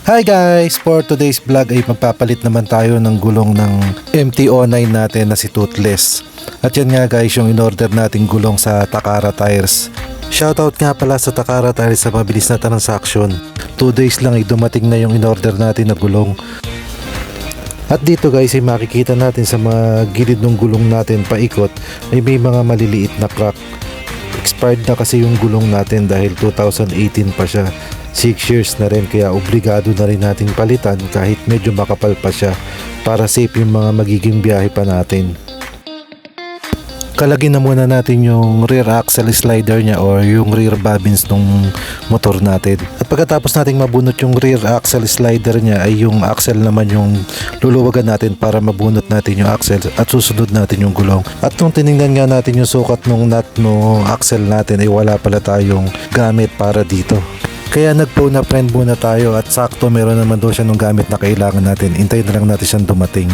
Hi guys! For today's vlog ay magpapalit naman tayo ng gulong ng MT-09 natin na si Toothless. At yan nga guys yung in-order nating gulong sa Takara Tires. Shoutout nga pala sa Takara Tires sa mabilis na transaction. 2 days lang ay dumating na yung in-order natin na gulong. At dito guys ay makikita natin sa mga gilid ng gulong natin paikot ay may mga maliliit na crack. Expired na kasi yung gulong natin dahil 2018 pa siya. 6 years na rin kaya obligado na rin nating palitan kahit medyo makapal pa siya para safe yung mga magiging biyahe pa natin. Kalagin na muna natin yung rear axle slider niya or yung rear bobbins ng motor natin. At pagkatapos nating mabunot yung rear axle slider niya ay yung axle naman yung luluwagan natin para mabunot natin yung axle at susunod natin yung gulong. At nung tinignan nga natin yung sukat ng nut no axle natin ay wala pala tayong gamit para dito. Kaya nag-phone na friend muna tayo at sakto meron naman daw siya nung gamit na kailangan natin. Hintayin na lang natin siyang dumating.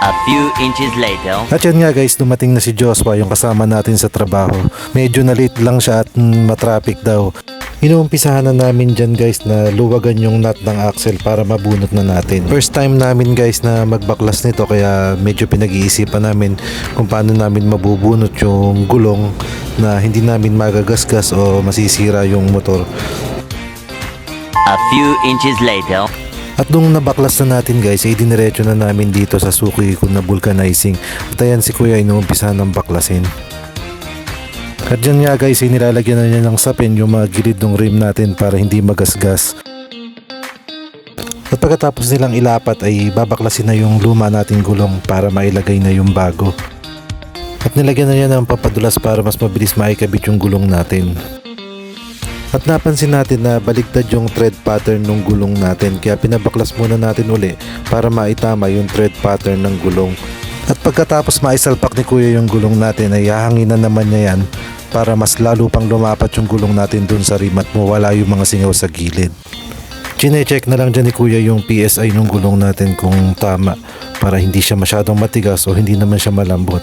A few inches later. At yan nga guys, dumating na si Joshua, yung kasama natin sa trabaho. Medyo na late lang siya at matraffic daw. Inuumpisahan na namin dyan guys na luwagan yung nut ng axle para mabunot na natin. First time namin guys na magbaklas nito kaya medyo pinag-iisipan namin kung paano namin mabubunot yung gulong na hindi namin magagasgas o masisira yung motor. A few inches later. At nung nabaklas na natin guys, ay diniretso na namin dito sa suki ko na vulcanizing. At ayan si kuya inuumpisahan ng baklasin. At dyan nga guys, ay nilalagyan na niya ng sapin yung mga gilid ng rim natin para hindi magasgas. At pagkatapos nilang ilapat ay babaklasin na yung luma nating gulong para mailagay na yung bago. At nilagyan na niya ng papadulas para mas mabilis maikabit yung gulong natin. At napansin natin na baligtad yung thread pattern ng gulong natin kaya pinabaklas muna natin uli para maitama yung thread pattern ng gulong. At pagkatapos maisalpak ni kuya yung gulong natin ay hahanginan naman niya yan para mas lalo pang lumapat yung gulong natin dun sa rim at mawala yung mga singaw sa gilid. Chine-check na lang dyan ni kuya yung PSI ng gulong natin kung tama para hindi siya masyadong matigas o hindi naman siya malambot.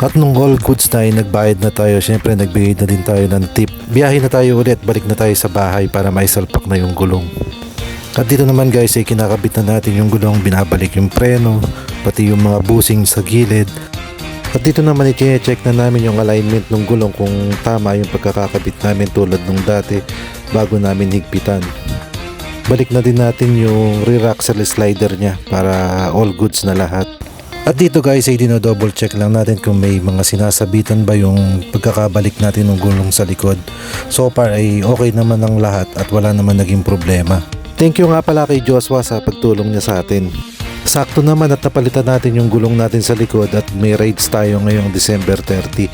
At nung all goods na ay nagbayad na tayo, syempre nagbigay na din tayo ng tip. Biyahe na tayo ulit, balik na tayo sa bahay para maisalpak na yung gulong. At dito naman guys ay kinakabit na natin yung gulong, binabalik yung preno, pati yung mga busing sa gilid. At dito naman i-check na namin yung alignment ng gulong kung tama yung pagkakakabit namin tulad nung dati bago namin higpitan. Balik na din natin yung rear axle slider niya para all goods na lahat. At dito guys ay dino-double check lang natin kung may mga sinasabitan ba yung pagkakabalik natin ng gulong sa likod. So far ay okay naman ang lahat at wala naman naging problema. Thank you nga pala kay Joshua sa pagtulong niya sa atin. Sakto naman at napalitan natin yung gulong natin sa likod at may rides tayo ngayong December 30.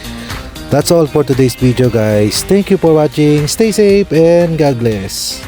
That's all for today's video guys. Thank you for watching. Stay safe and God bless.